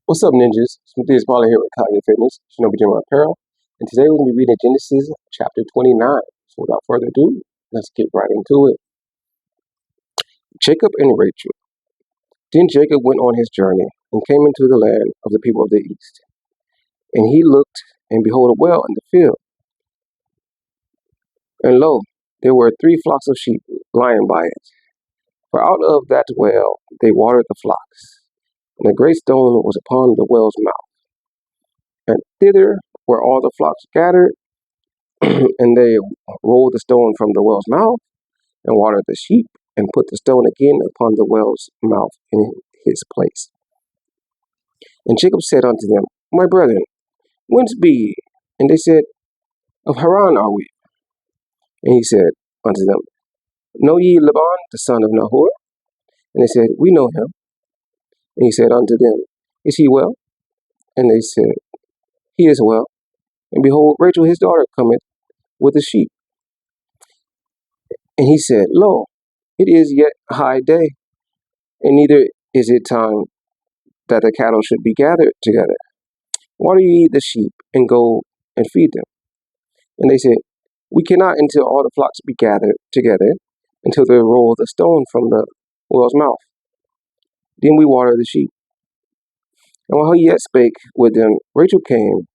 What's up, ninjas? Matthias Genesis here with Kanye Fitness, Shinobi Gym Apparel, and today we're going to be reading Genesis chapter 29. So without further ado, let's get right into it. Jacob and Rachel. Then Jacob went on his journey and came into the land of the people of the east. And he looked, and behold, a well in the field. And lo, there were 3 flocks of sheep lying by it. For out of that well they watered the flocks, and a great stone was upon the well's mouth. And thither were all the flocks gathered, and they rolled the stone from the well's mouth, and watered the sheep, and put the stone again upon the well's mouth in his place. And Jacob said unto them, My brethren, whence be ye? And they said, Of Haran are we. And he said unto them, Know ye Laban, the son of Nahor? And they said, We know him. And he said unto them, Is he well? And they said, He is well. And behold, Rachel his daughter cometh with the sheep. And he said, Lo, it is yet high day, and neither is it time that the cattle should be gathered together. Water ye the sheep, and go and feed them. And they said, We cannot until all the flocks be gathered together, until they roll the stone from the well's mouth. Then we water the sheep. And while he yet spake with them, Rachel came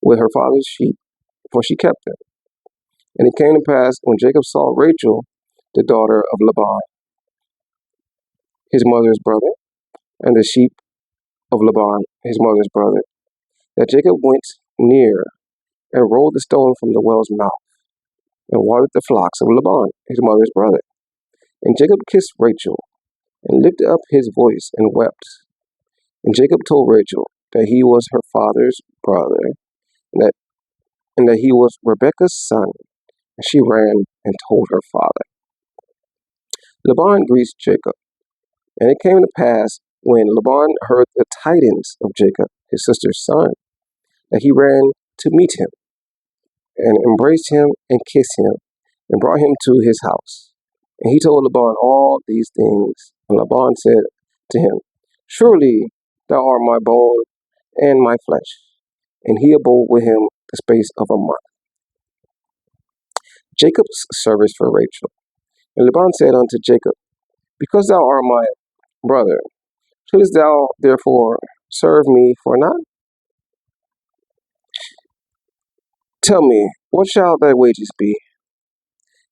with her father's sheep, for she kept them. And it came to pass, when Jacob saw Rachel, the daughter of Laban, his mother's brother, and the sheep of Laban, his mother's brother, that Jacob went near and rolled the stone from the well's mouth, and watered the flocks of Laban, his mother's brother. And Jacob kissed Rachel, and lifted up his voice, and wept. And Jacob told Rachel that he was her father's brother, and that he was Rebekah's son. And she ran and told her father. Laban greets Jacob. And it came to pass, when Laban heard the tidings of Jacob, his sister's son, that he ran to meet him, and embraced him, and kissed him, and brought him to his house. And he told Laban all these things. And Laban said to him, Surely thou art my bone and my flesh. And he abode with him the space of a month. Jacob's service for Rachel. And Laban said unto Jacob, Because thou art my brother, shouldest thou therefore serve me for naught? Tell me, what shall thy wages be?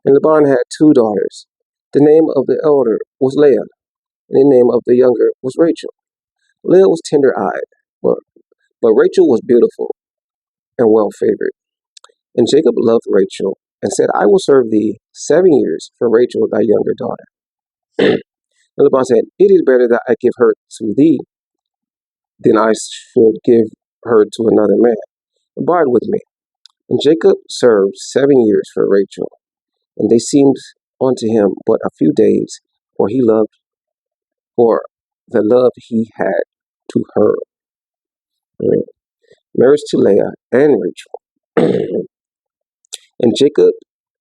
And Laban had 2 daughters. The name of the elder was Leah, and the name of the younger was Rachel. Leah was tender-eyed, but Rachel was beautiful and well-favored. And Jacob loved Rachel, and said, I will serve thee 7 years for Rachel thy younger daughter. And Laban said, It is better that I give her to thee than I should give her to another man. Abide with me. And Jacob served 7 years for Rachel, and they seemed unto him but a few days, for the love he had to her. Marriage to Leah and Rachel. And Jacob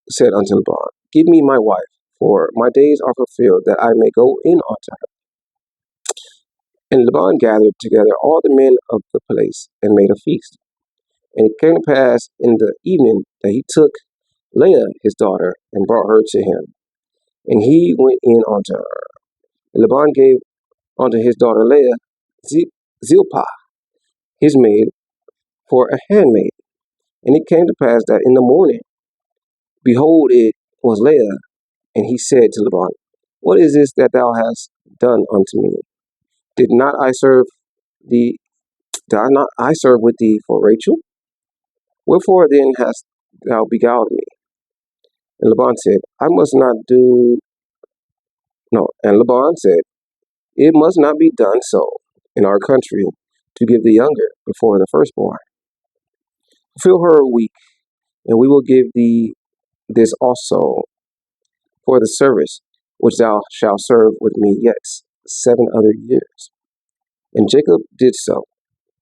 said unto Laban, Give me my wife, for my days are fulfilled, that I may go in unto her. And Laban gathered together all the men of the place, and made a feast. And it came to pass in the evening that he took Leah his daughter, and brought her to him. And he went in unto her. And Laban gave unto his daughter Leah Zilpah, his maid, for a handmaid. And it came to pass that in the morning, behold, it was Leah. And he said to Laban, What is this that thou hast done unto me? Did not I serve with thee for Rachel? Wherefore then hast thou beguiled me? And Laban said, And Laban said, It must not be done so in our country, to give the younger before the firstborn. Fulfill her a week, and we will give thee this also for the service which thou shalt serve with me yet 7 other years. And Jacob did so,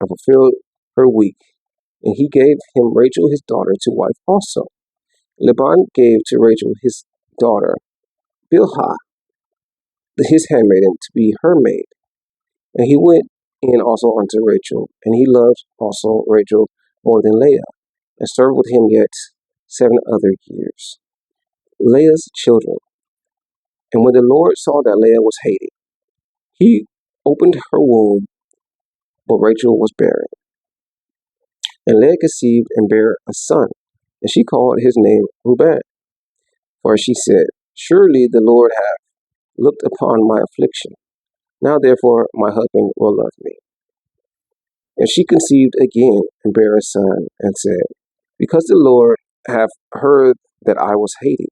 and fulfilled her week, and he gave him Rachel his daughter to wife also. Laban gave to Rachel his daughter Bilhah, his handmaiden, to be her maid. And he went in also unto Rachel, and he loved also Rachel more than Leah, and served with him yet 7 other years. Leah's children. And when the Lord saw that Leah was hated, he opened her womb, but Rachel was barren. And Leah conceived and bare a son, and she called his name Reuben. For she said, Surely the Lord hath looked upon my affliction. Now therefore my husband will love me. And she conceived again and bare a son, and said, Because the Lord hath heard that I was hated,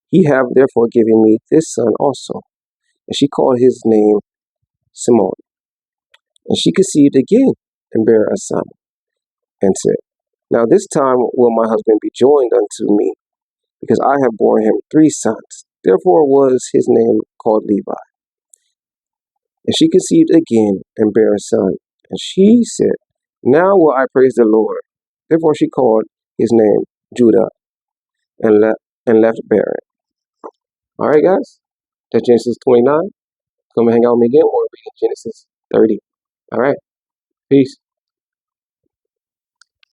he hath therefore given me this son also. And she called his name Simon. And she conceived again and bare a son, and said, Now this time will my husband be joined unto me, because I have borne him 3 sons. Therefore was his name called Levi. And she conceived again and bare a son. And she said, Now will I praise the Lord. Therefore she called his name Judah, and left barren. All right, guys. That's Genesis 29. Come and hang out with me again. We're reading Genesis 30. All right. Peace.